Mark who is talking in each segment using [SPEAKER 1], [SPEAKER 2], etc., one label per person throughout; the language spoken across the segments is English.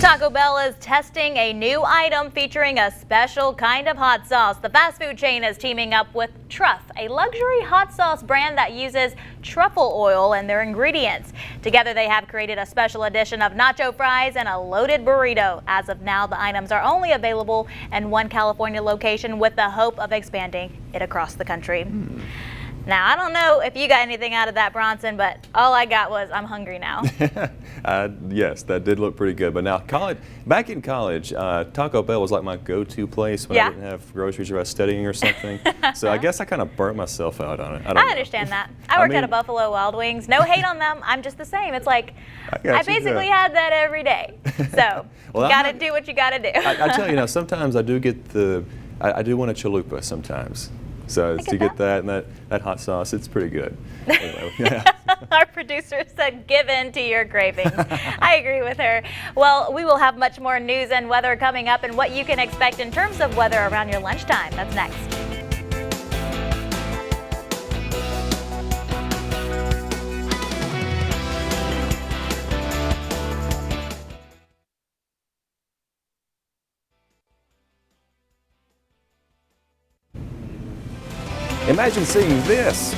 [SPEAKER 1] Taco Bell is testing a new item featuring a special kind of hot sauce. The fast food chain is teaming up with Truff, a luxury hot sauce brand that uses truffle oil in their ingredients. Together they have created a special edition of nacho fries and a loaded burrito. As of now, the items are only available in one California location with the hope of expanding it across the country. Now, I don't know if you got anything out of that, Bronson, but all I got was I'm hungry now.
[SPEAKER 2] Yes, that did look pretty good. But now, back in college, Taco Bell was like my go-to place when I didn't have groceries or I was studying or something. So I guess I kind of burnt myself out on it. I
[SPEAKER 1] understand that. I worked at a Buffalo Wild Wings. No hate on them. I'm just the same. It's like I basically had that every day. So well, you got to do what you got to do.
[SPEAKER 2] I tell you now, sometimes I do get I do want a chalupa sometimes. So to get that and that hot sauce, it's pretty good. Anyway,
[SPEAKER 1] Our producer said, give in to your cravings. I agree with her. Well, we will have much more news and weather coming up and what you can expect in terms of weather around your lunchtime. That's next.
[SPEAKER 2] Imagine seeing this.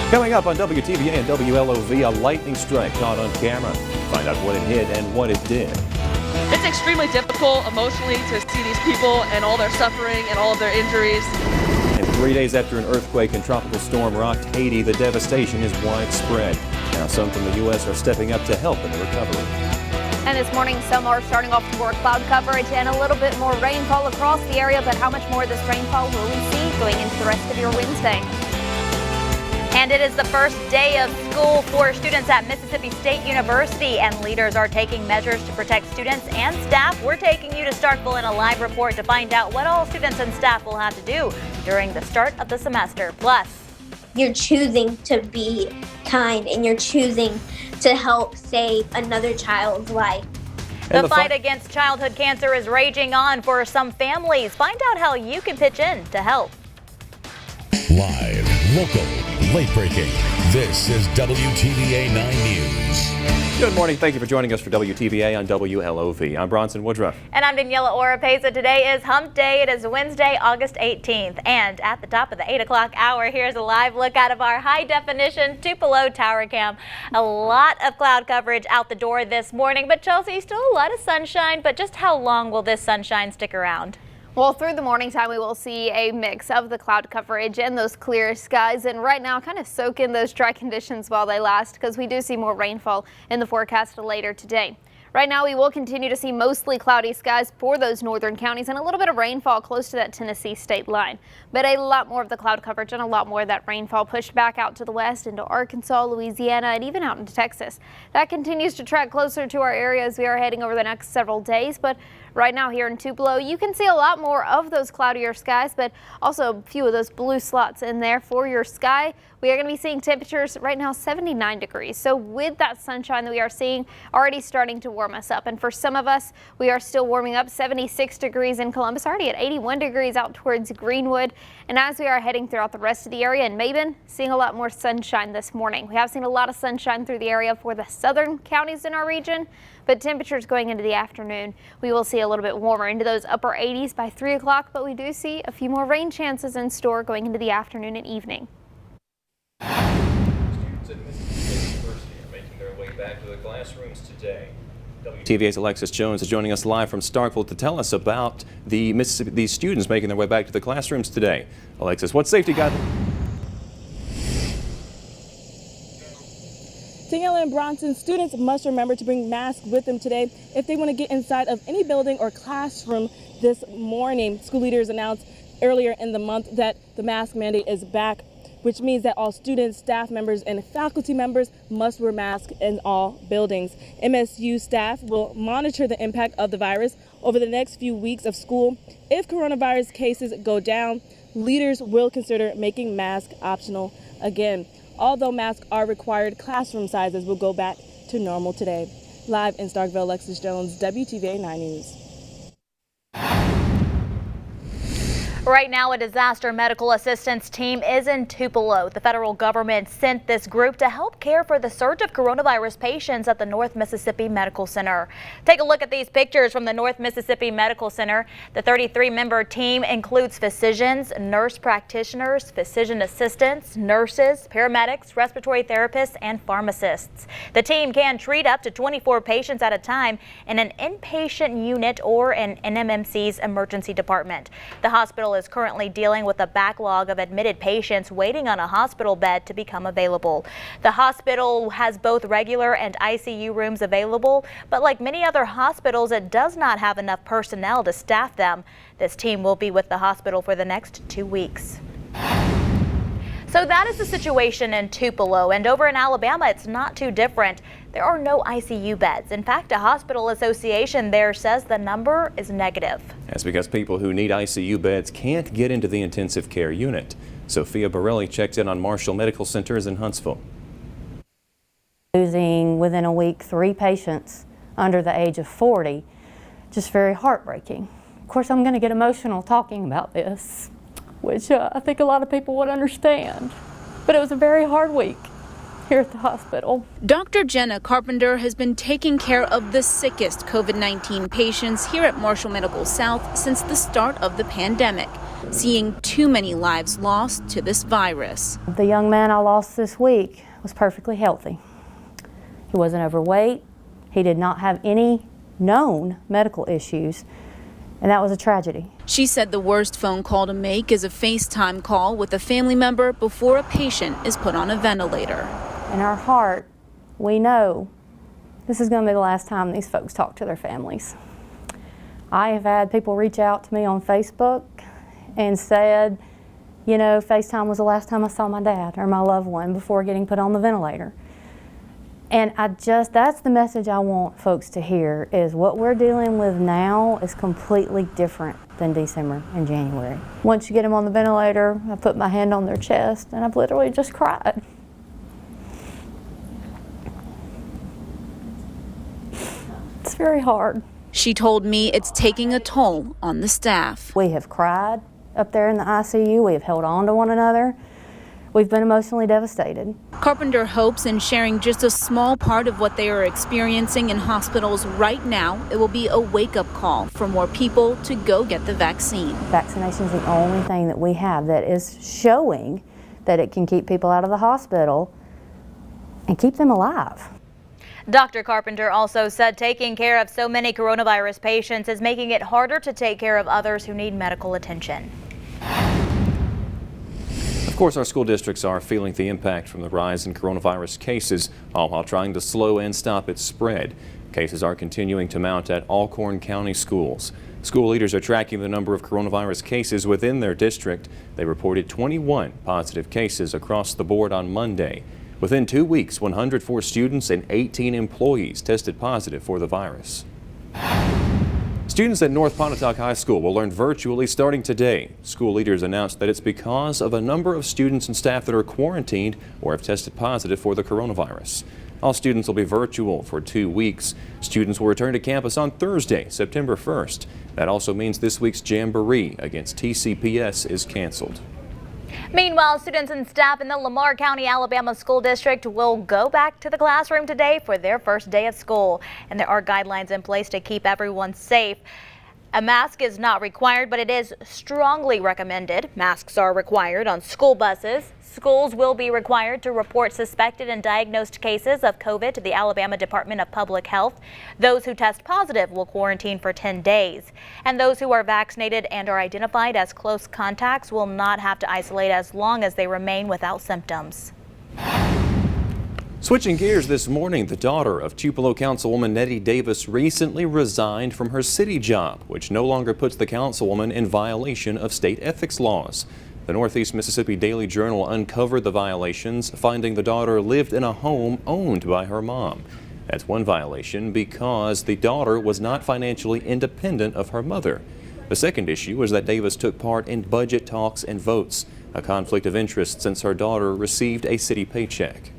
[SPEAKER 2] Coming up on WTVA and WLOV, a lightning strike caught on camera. Find out what it hit and what it did.
[SPEAKER 3] It's extremely difficult emotionally to see these people and all their suffering and all of their injuries.
[SPEAKER 2] And 3 days after an earthquake and tropical storm rocked Haiti, the devastation is widespread. Now some from the U.S. are stepping up to help in the recovery.
[SPEAKER 4] And this morning, some are starting off with more cloud coverage and a little bit more rainfall across the area. But how much more of this rainfall will we see going into the rest of your Wednesday?
[SPEAKER 1] And it is the first day of school for students at Mississippi State University, and leaders are taking measures to protect students and staff. We're taking you to Starkville in a live report to find out what all students and staff will have to do during the start of the semester. Plus,
[SPEAKER 5] you're choosing to be kind and you're choosing to help save another child's life.
[SPEAKER 1] The fight against childhood cancer is raging on for some families. Find out how you can pitch in to help.
[SPEAKER 6] Live, local, late breaking. This is WTVA 9 News.
[SPEAKER 2] Good morning. Thank you for joining us for WTVA on WLOV. I'm Bronson Woodruff.
[SPEAKER 1] And I'm Daniela Oropeza. Today is Hump Day. It is Wednesday, August 18th. And at the top of the 8 o'clock hour, here's a live look out of our high-definition Tupelo Tower Cam. A lot of cloud coverage out the door this morning. But Chelsea, still a lot of sunshine. But just how long will this sunshine stick around?
[SPEAKER 4] Well, through the morning time, we will see a mix of the cloud coverage and those clear skies. And right now, kind of soak in those dry conditions while they last, because we do see more rainfall in the forecast later today. Right now, we will continue to see mostly cloudy skies for those northern counties and a little bit of rainfall close to that Tennessee state line. But a lot more of the cloud coverage and a lot more of that rainfall pushed back out to the west into Arkansas, Louisiana, and even out into Texas. That continues to track closer to our area as we are heading over the next several days. But right now here in Tupelo, you can see a lot more of those cloudier skies, but also a few of those blue slots in there for your sky. We are going to be seeing temperatures right now 79 degrees. So with that sunshine that we are seeing already starting to warm us up. And for some of us, we are still warming up 76 degrees in Columbus, already at 81 degrees out towards Greenwood. And as we are heading throughout the rest of the area in Mabin, seeing a lot more sunshine this morning. We have seen a lot of sunshine through the area for the southern counties in our region, but temperatures going into the afternoon, we will see a little bit warmer into those upper 80s by 3 o'clock, but we do see a few more rain chances in store going into the afternoon and evening.
[SPEAKER 2] Students at Mississippi State University are making their way back to the classrooms today. WTVA's Alexis Jones is joining us live from Starkville to tell us about these students making their way back to the classrooms today. Alexis, what safety guidelines?
[SPEAKER 7] Daniela and Bronson, students must remember to bring masks with them today if they want to get inside of any building or classroom this morning. School leaders announced earlier in the month that the mask mandate is back, which means that all students, staff members, and faculty members must wear masks in all buildings. MSU staff will monitor the impact of the virus over the next few weeks of school. If coronavirus cases go down, leaders will consider making masks optional again. Although masks are required, classroom sizes will go back to normal today. Live in Starkville, Alexis Jones, WTVA 9 News.
[SPEAKER 1] Right now, a disaster medical assistance team is in Tupelo. The federal government sent this group to help care for the surge of coronavirus patients at the North Mississippi Medical Center. Take a look at these pictures from the North Mississippi Medical Center. The 33-member team includes physicians, nurse practitioners, physician assistants, nurses, paramedics, respiratory therapists, and pharmacists. The team can treat up to 24 patients at a time in an inpatient unit or an NMMC's emergency department. The hospital is currently dealing with a backlog of admitted patients waiting on a hospital bed to become available. The hospital has both regular and ICU rooms available, but like many other hospitals, it does not have enough personnel to staff them. This team will be with the hospital for the next 2 weeks. So that is the situation in Tupelo, and over in Alabama, it's not too different. There are no ICU beds. In fact, a hospital association there says the number is negative.
[SPEAKER 2] That's because people who need ICU beds can't get into the intensive care unit. Sophia Borelli checked in on Marshall Medical Centers in Huntsville.
[SPEAKER 8] Losing within a week 3 patients under the age of 40, just very heartbreaking. Of course, I'm going to get emotional talking about this, which I think a lot of people would understand. But it was a very hard week here at the hospital.
[SPEAKER 9] Dr. Jenna Carpenter has been taking care of the sickest COVID-19 patients here at Marshall Medical South since the start of the pandemic, seeing too many lives lost to this virus.
[SPEAKER 8] The young man I lost this week was perfectly healthy. He wasn't overweight. He did not have any known medical issues. And that was a tragedy.
[SPEAKER 9] She said the worst phone call to make is a FaceTime call with a family member before a patient is put on a ventilator.
[SPEAKER 8] In our heart, we know this is going to be the last time these folks talk to their families. I have had people reach out to me on Facebook and said, you know, FaceTime was the last time I saw my dad or my loved one before getting put on the ventilator. And that's the message I want folks to hear, is what we're dealing with now is completely different than December and January. Once you get them on the ventilator, I put my hand on their chest and I've literally just cried. It's very hard.
[SPEAKER 9] She told me it's taking a toll on the staff.
[SPEAKER 8] We have cried up there in the ICU. We have held on to one another. We've been emotionally devastated.
[SPEAKER 9] Carpenter hopes in sharing just a small part of what they are experiencing in hospitals right now, it will be a wake-up call for more people to go get the vaccine.
[SPEAKER 8] Vaccination is the only thing that we have that is showing that it can keep people out of the hospital and keep them alive.
[SPEAKER 1] Dr. Carpenter also said taking care of so many coronavirus patients is making it harder to take care of others who need medical attention.
[SPEAKER 2] Of course, our school districts are feeling the impact from the rise in coronavirus cases, all while trying to slow and stop its spread. Cases are continuing to mount at Alcorn County schools. School leaders are tracking the number of coronavirus cases within their district. They reported 21 positive cases across the board on Monday. Within 2 weeks, 104 students and 18 employees tested positive for the virus. Students at North Pontotoc High School will learn virtually starting today. School leaders announced that it's because of a number of students and staff that are quarantined or have tested positive for the coronavirus. All students will be virtual for 2 weeks. Students will return to campus on Thursday, September 1st. That also means this week's Jamboree against TCPS is canceled.
[SPEAKER 1] Meanwhile, students and staff in the Lamar County, Alabama School District will go back to the classroom today for their first day of school. And there are guidelines in place to keep everyone safe. A mask is not required, but it is strongly recommended. Masks are required on school buses. Schools will be required to report suspected and diagnosed cases of COVID to the Alabama Department of Public Health. Those who test positive will quarantine for 10 days. And those who are vaccinated and are identified as close contacts will not have to isolate as long as they remain without symptoms.
[SPEAKER 2] Switching gears this morning, the daughter of Tupelo Councilwoman Nettie Davis recently resigned from her city job, which no longer puts the councilwoman in violation of state ethics laws. The Northeast Mississippi Daily Journal uncovered the violations, finding the daughter lived in a home owned by her mom. That's one violation because the daughter was not financially independent of her mother. The second issue was that Davis took part in budget talks and votes, a conflict of interest since her daughter received a city paycheck.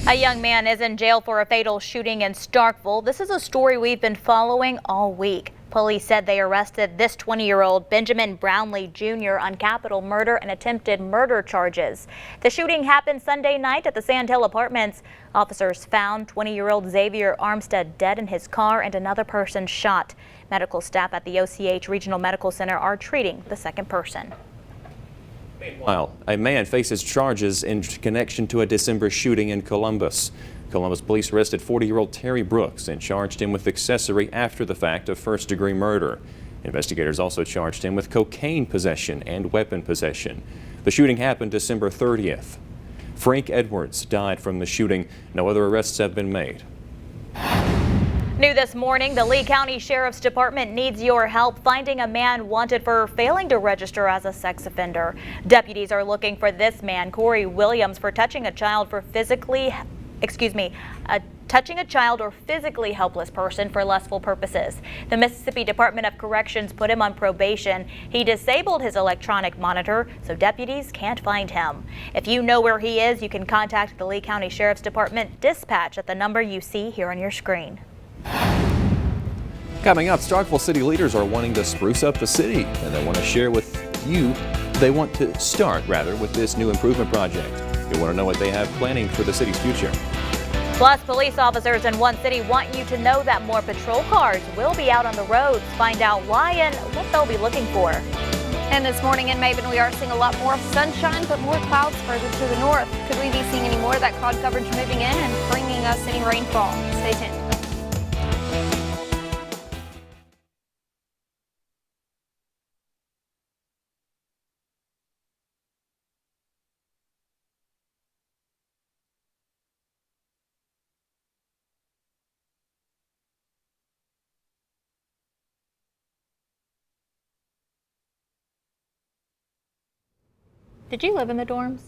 [SPEAKER 1] A young man is in jail for a fatal shooting in Starkville. This is a story we've been following all week. Police said they arrested this 20-year-old Benjamin Brownlee Jr. on capital murder and attempted murder charges. The shooting happened Sunday night at the Sandhill Apartments. Officers found 20-year-old Xavier Armstead dead in his car and another person shot. Medical staff at the OCH Regional Medical Center are treating the second person.
[SPEAKER 2] Meanwhile, a man faces charges in connection to a December shooting in Columbus. Columbus police arrested 40-year-old Terry Brooks and charged him with accessory after the fact of first-degree murder. Investigators also charged him with cocaine possession and weapon possession. The shooting happened December 30th. Frank Edwards died from the shooting. No other arrests have been made.
[SPEAKER 1] New this morning, the Lee County Sheriff's Department needs your help finding a man wanted for failing to register as a sex offender. Deputies are looking for this man, Corey Williams, for touching a child or physically helpless person for lustful purposes. The Mississippi Department of Corrections put him on probation. He disabled his electronic monitor, so deputies can't find him. If you know where he is, you can contact the Lee County Sheriff's Department dispatch at the number you see here on your screen.
[SPEAKER 2] Coming up, Starkville city leaders are wanting to spruce up the city, and they want to share with you. They want to start, with this new improvement project. You want to know what they have planning for the city's future.
[SPEAKER 1] Plus, police officers in one city want you to know that more patrol cars will be out on the roads. Find out why and what they'll be looking for.
[SPEAKER 4] And this morning in Maven, we are seeing a lot more sunshine, but more clouds further to the north. Could we be seeing any more of that cloud coverage moving in and bringing us any rainfall? Stay tuned.
[SPEAKER 1] Did you live in the dorms?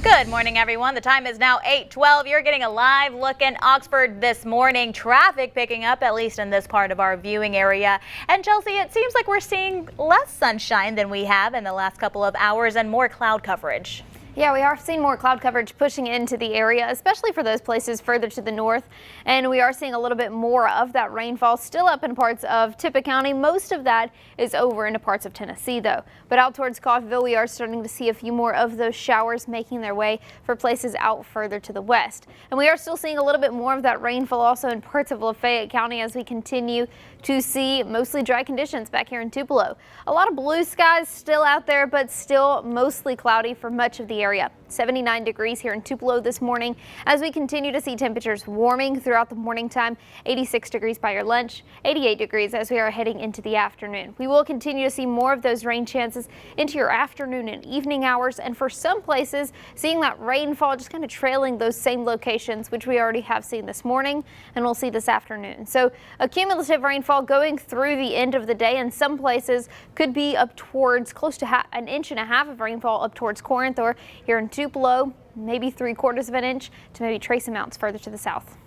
[SPEAKER 1] Good morning, everyone. The time is now 8:12. You're getting a live look in Oxford this morning. Traffic picking up, at least in this part of our viewing area. And Chelsea, it seems like we're seeing less sunshine than we have in the last couple of hours and more cloud coverage.
[SPEAKER 4] Yeah, we are seeing more cloud coverage pushing into the area, especially for those places further to the north. And we are seeing a little bit more of that rainfall still up in parts of Oktibbeha County. Most of that is over into parts of Tennessee, though. But out towards Coffeyville, we are starting to see a few more of those showers making their way for places out further to the west. And we are still seeing a little bit more of that rainfall also in parts of Lafayette County as we continue to see mostly dry conditions back here in Tupelo. A lot of blue skies still out there, but still mostly cloudy for much of the area. 79 degrees here in Tupelo this morning as we continue to see temperatures warming throughout the morning time. 86 degrees by your lunch, 88 degrees as we are heading into the afternoon. We will continue to see more of those rain chances into your afternoon and evening hours, and for some places seeing that rainfall just kind of trailing those same locations which we already have seen this morning and we'll see this afternoon. So a cumulative rainfall going through the end of the day, and some places could be up towards close to an inch and a half of rainfall up towards Corinth, or here in Tupelo, maybe 3/4 of an inch to maybe trace amounts further to the south.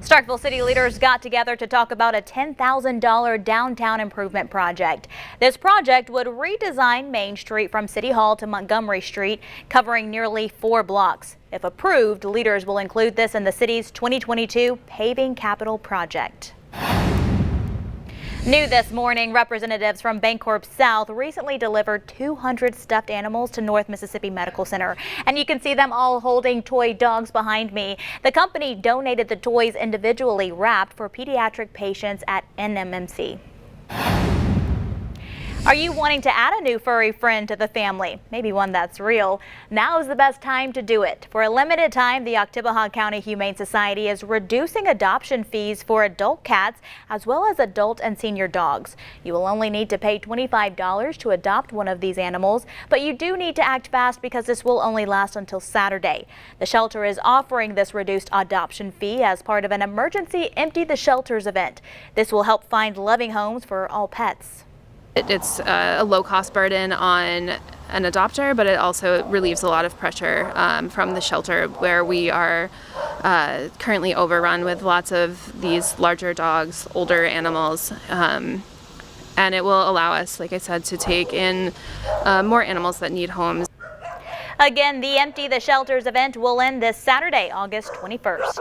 [SPEAKER 1] Starkville city leaders got together to talk about a $10,000 downtown improvement project. This project would redesign Main Street from City Hall to Montgomery Street, covering nearly 4 blocks. If approved, leaders will include this in the city's 2022 paving capital project. New this morning, representatives from Bancorp South recently delivered 200 stuffed animals to North Mississippi Medical Center. And you can see them all holding toy dogs behind me. The company donated the toys individually wrapped for pediatric patients at NMMC. Are you wanting to add a new furry friend to the family? Maybe one that's real? Now is the best time to do it. For a limited time, the Oktibbeha County Humane Society is reducing adoption fees for adult cats as well as adult and senior dogs. You will only need to pay $25 to adopt one of these animals, but you do need to act fast because this will only last until Saturday. The shelter is offering this reduced adoption fee as part of an emergency Empty the Shelters event. This will help find loving homes for all pets.
[SPEAKER 10] It's a low-cost burden on an adopter, but it also relieves a lot of pressure from the shelter, where we are currently overrun with lots of these larger dogs, older animals, and it will allow us, like I said, to take in more animals that need homes.
[SPEAKER 1] Again, the Empty the Shelters event will end this Saturday, August 21st.